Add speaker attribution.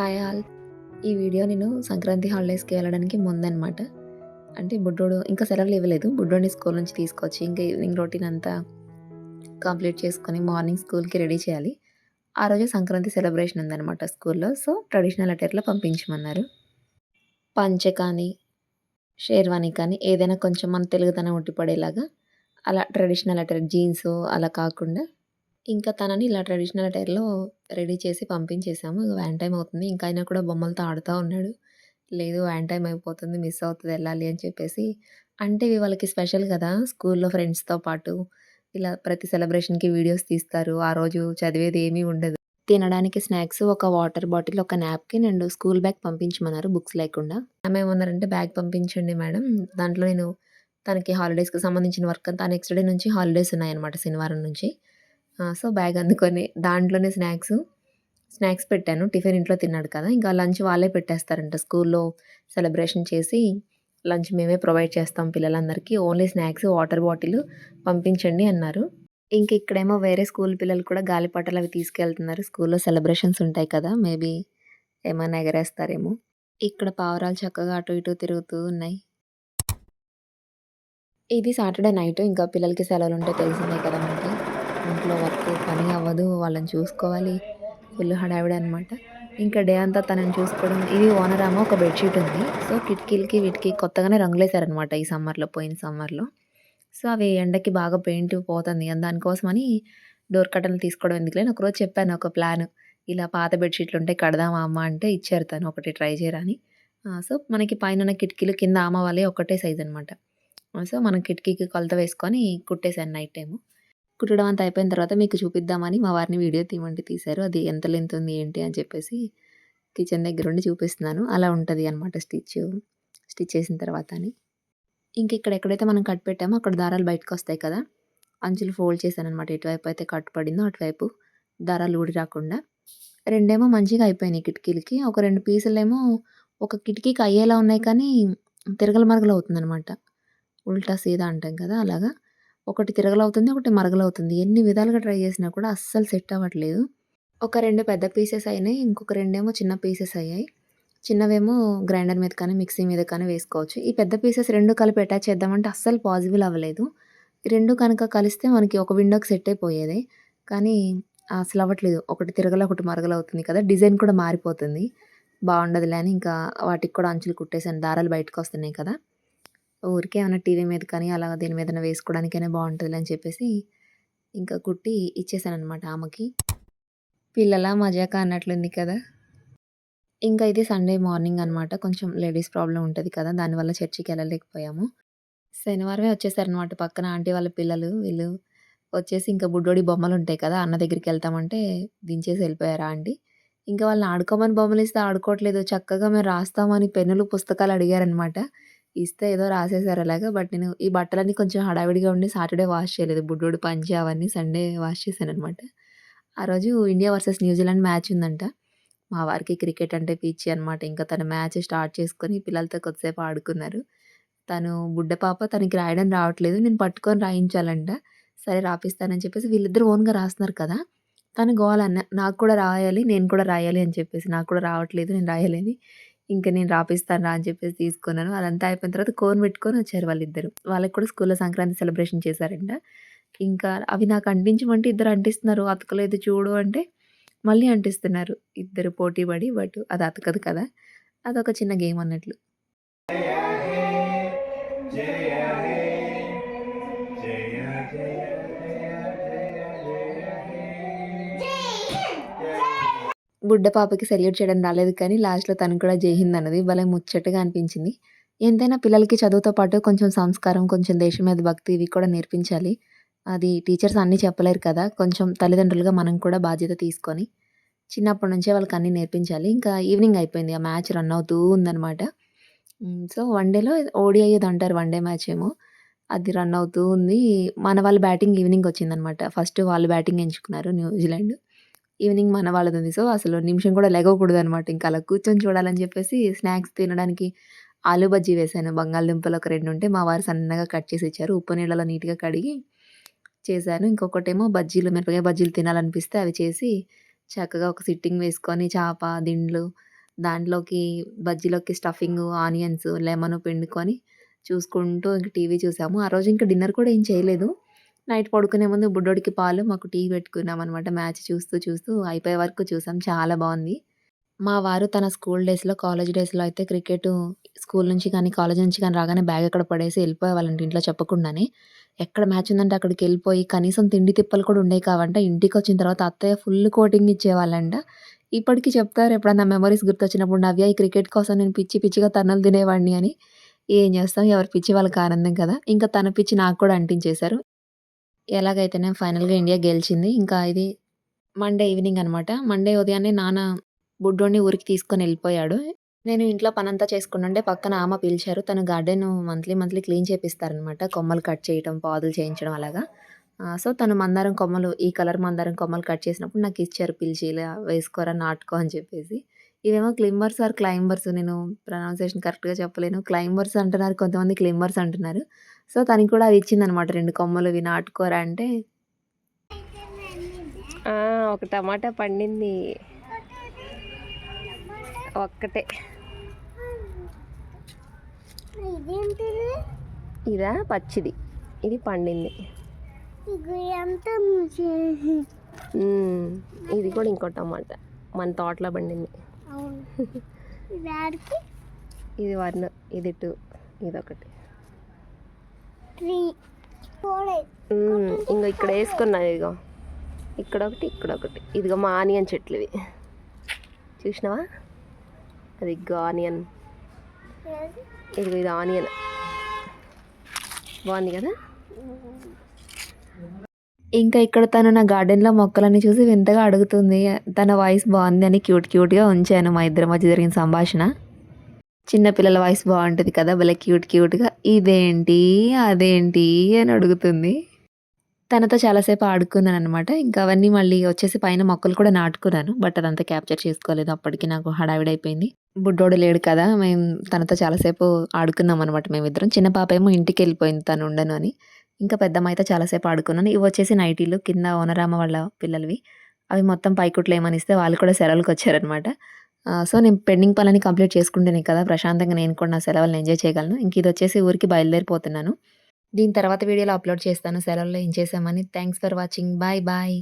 Speaker 1: Hi all. ఈ video నేను సంక్రాంతి హాలిడేస్‌కి వెళ్ళడానికి ముందనమాట. అంటే బుడ్డోడు ఇంకా సెలవులు ఇవ్వలేదు. బుడ్డోడిని స్కూల్ నుంచి తీసుకొచ్చి ఇంకా ఈవినింగ్ రొటీన్ అంతా కంప్లీట్ చేసుకొని మార్నింగ్ స్కూల్‌కి రెడీ చేయాలి. ఆ రోజే సంక్రాంతి సెలబ్రేషన్ ఉందనమాట స్కూల్‌లో. సో, ట్రెడిషనల్ అటైర్‌లో పంపించమన్నారు. పంచె కానీ, షేర్వానీ కానీ ఏదైనా కొంచెం మన తెలుగుతనం ఉట్టిపడేలాగా అలా ట్రెడిషనల్ అటైర్ జీన్సు అలా కాకుండా ఇంకా తనని ఇలా ట్రెడిషనల్ అటైర్‌లో రెడీ చేసి పంపించేసాము. వ్యాన్ టైమ్ అవుతుంది. ఇంకా ఆయన కూడా బొమ్మలతో ఆడుతా ఉన్నాడు. లేదు వ్యాన్ టైమ్ అయిపోతుంది. మిస్ అవుతది ఎళ్ళాలి అని చెప్పేసి. అంటే ఇవి వాళ్ళకి స్పెషల్ గదా! స్కూల్‌లో ఫ్రెండ్స్‌తో పాటు ఇలా ప్రతి సెలబ్రేషన్‌కి వీడియోస్ తీస్తారు. ఆ రోజు చదివేది ఏమీ ఉండదు. తినడానికి స్నాక్స్, ఒక వాటర్ బాటిల్, ఒక నాప్కిన్ అండ్ స్కూల్ బ్యాగ్ పంపించమన్నారు బుక్స్ లేకుండా. మ్యామ్ ఏమన్నారంటే, "బ్యాగ్ పంపించండి మేడం. దాంట్లో నేను తనకి హాలిడేస్‌కి సంబంధించిన వర్క్ అంతా నెక్స్ట్ డే నుంచి హాలిడేస్ ఉన్నాయన్నమాట శనివారం నుంచి. సో, బ్యాగ్ అందుకొని దాంట్లోనే స్నాక్స్ పెట్టాను. టిఫిన్ ఇంట్లో తిన్నాడు కదా! ఇంకా లంచ్ వాళ్ళే పెట్టేస్తారంట. స్కూల్‌లో సెలబ్రేషన్ చేసి లంచ్ మేమే ప్రొవైడ్ చేస్తాం పిల్లలందరికీ. ఓన్లీ స్నాక్స్, వాటర్ బాటిల్ పంపించండి అన్నారు. ఇంక ఇక్కడేమో వేరే స్కూల్ పిల్లలు కూడా గాలిపటాలవి తీసుకెళ్తున్నారు. స్కూల్‌లో సెలబ్రేషన్స్ ఉంటాయి కదా! మేబీ ఏమన్నా ఎగరేస్తారేమో. ఇక్కడ పావురాలు చక్కగా అటు ఇటు తిరుగుతూ ఉన్నాయి. ఇది సాటర్‌డే నైట్. ఇంకా పిల్లలకి సెలవులుంటే తెలిసిందే కదా మనకి. ఇంట్లో వర్క్ పని అవ్వదు. వాళ్ళని చూసుకోవాలి. ఫుల్ హడావిడి అనమాట. ఇంకా డే అంతా తనని చూసుకోవడం. ఇది ఓనరామ ఒక బెడ్‌షీట్ ఉంది. సో, కిటికీలకి వీటికి కొత్తగానే రంగులేసారనమాట ఈ సమ్మర్‌లో, పోయిన సమ్మర్‌లో. సో, అవి ఎండకి బాగా పెయింట్ పోతుంది. దానికోసమని డోర్ కర్టెన్లు తీసుకోవడం ఎందుకులే అని ఒకరోజు చెప్పాను ఒక ప్లాను. ఇలా పాత బెడ్‌షీట్లుంటే కడదామా అమ్మ అంటే ఇచ్చారు తను ఒకటి ట్రై చేయరా అని. సో, మనకి పైనున్న కిటికీలు కింద ఆమ వాళ్ళయి ఒకటే సైజనమాట. సో, మనం కిటికీకి కొలత వేసుకొని కుట్టేసాను నైట్ టైము. కుట్టడం అంతా అయిపోయిన తర్వాత మీకు చూపిద్దామని మా వారిని వీడియో తీయమంటే తీశారు. అది ఎంత లెంత్ ఉంది ఏంటి అని చెప్పేసి కిచెన్ దగ్గరుండి చూపిస్తున్నాను. అలా ఉంటది అనమాట స్టిచ్ చేసిన తర్వాత అని. ఇంక ఇక్కడ ఎక్కడైతే మనం కట్ పెట్టామో అక్కడ దారాలు బయటకొస్తాయి కదా! అంచులు ఫోల్డ్ చేశాననమాట. ఎటువైపు అయితే కట్ పడిందో అటువైపు దారాలు ఊడి రాకుండా. రెండేమో మంచిగా అయిపోయినాయి కిటికీలకి. ఒక 2 పీసులేమో ఒక కిటికీకి అయ్యేలా ఉన్నాయి కానీ తిరగల మరగలు అవుతుందనమాట. ఉల్టా సీదా అంటాం కదా! అలాగా. ఒకటి తిరగలవుతుంది. ఒకటి మరగలవుతుంది. ఎన్ని విధాలుగా ట్రై చేసినా కూడా అస్సలు సెట్ అవ్వట్లేదు. ఒక 2 పెద్ద పీసెస్ అయినాయి. ఇంకొక రెండేమో చిన్న పీసెస్ అయ్యాయి. చిన్నవేమో గ్రైండర్ మీద కానీ, మిక్సీ మీద కానీ వేసుకోవచ్చు. ఈ పెద్ద పీసెస్ 2 కలిపి అటాచ్ చేద్దామంటే అస్సలు పాసిబుల్ అవ్వలేదు. ఈ 2 కనుక కలిస్తే మనకి ఒక విండోకి సెట్ అయిపోయేది. కానీ అసలు అవ్వట్లేదు. ఒకటి తిరగల, ఒకటి మరగలవుతుంది కదా! డిజైన్ కూడా మారిపోతుంది. బావుండదులే అని ఇంకా వాటికి కూడా అంచులు కుట్టేసాను. దారాలు బయటకొస్తున్నాయి కదా! ఊరికే ఏమన్నా టీవీ మీద కానీ, అలా దేని మీదైనా వేసుకోవడానికైనా బావుంటదిలే అని చెప్పేసి, ఇంకా కుట్టి ఇచ్చేసాననమాట ఆమెకి. పిల్లలా మజాకా అన్నట్లుంది కదా! ఇంకా ఇది సండే మార్నింగ్ అనమాట. కొంచెం లేడీస్ ప్రాబ్లమ్ ఉంటది కదా! దానివల్ల చర్చికెళ్ళలేకపోయాము. శనివారమే వచ్చేసారనమాట. పక్కన ఆంటీ వాళ్ళ పిల్లలు వీళ్ళు వచ్చేసి ఇంకా బుడ్డోడి బొమ్మలుంటాయి కదా! అన్న దగ్గరికెళ్తామంటే దించేసి ఎళ్ళిపోయారు ఆంటీ. ఇంకా వాళ్ళని ఆడుకోమని బొమ్మలిస్తే ఆడుకోవట్లేదు. చక్కగా మేము రాస్తామని పెన్నులు, పుస్తకాలు అడిగారనమాట. ఇస్తే ఏదో రాసేసారు అలాగా. బట్ నేను ఈ బట్టలన్నీ కొంచెం హడావిడిగా ఉండి సాటర్‌డే వాష్ చేయలేదు. బుడ్డోడి పంచె అవన్నీ సండే వాష్ చేశాననమాట. ఆ రోజు ఇండియా వర్సెస్ న్యూజిలాండ్ మ్యాచ్ ఉందంట. మా వారికి క్రికెట్ అంటే పిచ్చి అనమాట. ఇంకా తను మ్యాచ్ స్టార్ట్ చేసుకొని పిల్లలతో కొద్దిసేపు ఆడుకున్నారు. తను బుడ్డ పాప తనకి రాయడం రావట్లేదు. నేను పట్టుకొని రాయించాలంట. సరే రాపిస్తానని చెప్పేసి వీళ్ళిద్దరూ ఓన్‌గా రాస్తున్నారు కదా! తను గోల నాకు కూడా రాయాలి, నేను కూడా రాయాలి అని చెప్పేసి. నాకు కూడా రావట్లేదు నేను రాయాలని. ఇంక నేను రాపిస్తాను రా అని చెప్పేసి తీసుకున్నాను. అదంతా అయిపోయిన తర్వాత కోన్ పెట్టుకొని వచ్చారు వాళ్ళిద్దరు. వాళ్ళకి కూడా స్కూల్‌లో సంక్రాంతి సెలబ్రేషన్ చేశారంట. ఇంకా అవి నాకు అంటించమంటే ఇద్దరు అంటిస్తున్నారు. అతకలేదు చూడు అంటే మళ్ళీ అంటిస్తున్నారు. ఇద్దరు పోటీ పడి బట్ అది అతకదు కదా! అదొక చిన్న గేమ్ అన్నట్లు. జయ హే జయ జయ జయ జయ జయ హే. బుడ్డ పాపకి సెల్యూట్ చేయడం రాలేదు కానీ లాస్ట్‌లో తను కూడా జై హింద్ అన్నది. భలే ముచ్చటగా అనిపించింది. ఎంతైనా పిల్లలకి చదువుతో పాటు కొంచెం సంస్కారం, కొంచెం దేశం మీద భక్తి ఇవి కూడా నేర్పించాలి. అది టీచర్స్ అన్నీ చెప్పలేరు కదా! కొంచెం తల్లిదండ్రులుగా మనం కూడా బాధ్యత తీసుకొని చిన్నప్పటి నుంచే వాళ్ళకి అన్నీ నేర్పించాలి. ఇంకా ఈవినింగ్ అయిపోయింది. ఆ మ్యాచ్ రన్ అవుతూ ఉందనమాట. సో, వన్ డేలో ఓడిఐ ఏదో అంటారు. వన్ డే మ్యాచ్ ఏమో. అది రన్ అవుతూ ఉంది. మన వాళ్ళ బ్యాటింగ్ ఈవినింగ్ వచ్చిందనమాట. ఫస్ట్ వాళ్ళు బ్యాటింగ్ ఎంచుకున్నారు న్యూజిలాండ్. ఈవినింగ్ మన వాళ్ళదుంది. సో, అసలు నిమిషం కూడా లెగవకూడదనమాట. ఇంకా అలా కూర్చొని చూడాలని చెప్పేసి స్నాక్స్ తినడానికి ఆలు బజ్జీ వేశాను. బంగాళదుంపలు ఒక 2 ఉంటే మా వారు సన్నగా కట్ చేసి ఇచ్చారు. ఉప్పు నీళ్ళలో నీట్‌గా కడిగి చేశాను. ఇంకొకటేమో మిరపకాయ బజ్జీలు తినాలనిపిస్తే అవి చేసి చక్కగా ఒక సిట్టింగ్ వేసుకొని దిండ్లు దాంట్లోకి బజ్జీలోకి స్టఫింగు, ఆనియన్స్, లెమన్ పిండుకొని చూసుకుంటూ ఇంక టీవీ చూసాము. ఆ రోజు ఇంక డిన్నర్ కూడా ఏం చేయలేదు. నైట్ పడుకునే ముందు బుడ్డోడికి పాలు, మాకు టీ పెట్టుకున్నామనమాట. మ్యాచ్ చూస్తూ చూస్తూ అయిపోయే వరకు చూసాం. చాలా బావుంది. మా వారు తన స్కూల్ డేస్‌లో, కాలేజ్ డేస్‌లో అయితే క్రికెటు స్కూల్ నుంచి కానీ, కాలేజ్ నుంచి కానీ రాగానే బ్యాగ్ అక్కడ పడేసి ఎళ్ళిపోయేవాళ్ళంట ఇంట్లో చెప్పకుండానే. ఎక్కడ మ్యాచ్ ఉందంటే అక్కడికెళ్ళిపోయి కనీసం తిండి తిప్పలు కూడా ఉండేవి కావంట. ఇంటికొచ్చిన తర్వాత అత్తయ్య ఫుల్ కోటింగ్ ఇచ్చేవాళ్ళంట. ఇప్పటికి చెప్తారు ఎప్పుడన్నా మెమోరీస్ గుర్తొచ్చినప్పుడు, "నవ్య ఈ క్రికెట్ కోసం నేను పిచ్చి పిచ్చిగా తన్నులు తినేవాడిని" అని. ఏం చేస్తాం ఎవరి పిచ్చి వాళ్ళకి ఆనందం కదా! ఇంకా తన పిచ్చి నాకు కూడా అంటించేశారు. ఎలాగైతేనే ఫైనల్‌గా ఇండియా గెలిచింది. ఇంకా ఇది మండే ఈవినింగ్ అనమాట. మండే ఉదయాన్నే నాన్న బుడ్డోడిని ఊరికి తీసుకొనెళ్ళిపోయాడు. నేను ఇంట్లో పనంతా చేసుకుంటుంటే పక్కన ఆమ పిలిచారు. తను గార్డెను మంత్లీ క్లీన్ చేపిస్తారనమాట. కొమ్మలు కట్ చేయటం, పాదులు చేయించడం అలాగా. సో, తను మందారం కొమ్మలు ఈ కలర్ మందారం కొమ్మలు కట్ చేసినప్పుడు నాకిచ్చారు పిలిచి, "ఇలా వేసుకోరా నాటుకో" అని చెప్పేసి. ఇవేమో క్లింబర్స్ ఆర్ క్లైంబర్స్ నేను ప్రొనౌన్సియేషన్ కరెక్ట్‌గా చెప్పలేను. క్లైంబర్స్ అంటున్నారు, కొంతమంది క్లింబర్స్ అంటున్నారు. సో, తనకి కూడా అవి ఇచ్చిందనమాట. 2 కొమ్మలు ఇవి నాటుకోరా అంటే
Speaker 2: ఆ! ఒక టమాటా పండింది. ఒక్కటే.
Speaker 3: ఇదేంటిది?
Speaker 2: ఇదా పచ్చిది. ఇది పండింది.
Speaker 3: ఇది ఎంత
Speaker 2: ఇది కూడా ఇంకో టమాటా. మన తోటలో పండింది.
Speaker 3: అవును. ఇది ఆడికి
Speaker 2: ఇది 1, ఇది 2, ఇదొకటి.
Speaker 3: 3 4
Speaker 2: ఇంకో ఇక్కడ వేసుకున్నా ఇదిగో. ఇక్కడొకటి, ఇక్కడొకటి. ఇదిగో మా ఆనియన్ చెట్లు ఇవి. చూసినావా? అది ఇగ్గో ఆనియన్. ఇదిగో ఇది ఆనియన్. బాగుంది కదా?
Speaker 1: ఇంకా ఇక్కడ తను నా గార్డెన్‌లో మొక్కలన్నీ చూసి వింతగా అడుగుతుంది. తన వాయిస్ బావుంది అని క్యూట్‌గా ఉంచాను మా ఇద్దరి మధ్య జరిగిన సంభాషణ. చిన్న పిల్లల వాయిస్ బావుంటది కదా! భలే క్యూట్‌గా ఇదేంటి? అదేంటి? అని అడుగుతుంది. తనతో చాలా సేపు ఆడుకున్నాననమాట. ఇంకా అవన్నీ మళ్ళీ వచ్చేసి పైన మొక్కలు కూడా నాటుకున్నాను. బట్ అదంతా క్యాప్చర్ చేసుకోలేదు. అప్పటికి నాకు హడావిడైపోయింది. బుడ్డోడు లేడు కదా! తనతో చాలా సేపు ఆడుకున్నామనమాట మేమిద్దరం. చిన్న పాపేమో ఇంటికెళ్ళిపోయింది తను ఉండను అని. ఇంకా పెద్దమ్మ అయితే చాలా సేపు ఆడుకున్నాను. ఇవొచ్చేసి నైటీలు కింద ఓనరామ వాళ్ళ పిల్లలవి. అవి మొత్తం పైకుట్లేయమనిస్తే వాళ్ళు కూడా సెలవులకొచ్చారనమాట. సో, నేను పెండింగ్ పనులన్నీ కంప్లీట్ చేసుకుంటేనే కదా ప్రశాంతంగా నేను కూడా నా సెలవులను ఎంజాయ్ చేయగలను. ఇంక ఇదొచ్చేసి ఊరికి బయలుదేరిపోతున్నాను. దీని తర్వాత వీడియోలో అప్‌లోడ్ చేస్తాను సెలవుల్లో ఏం చేశామని. Thanks for watching. బాయ్.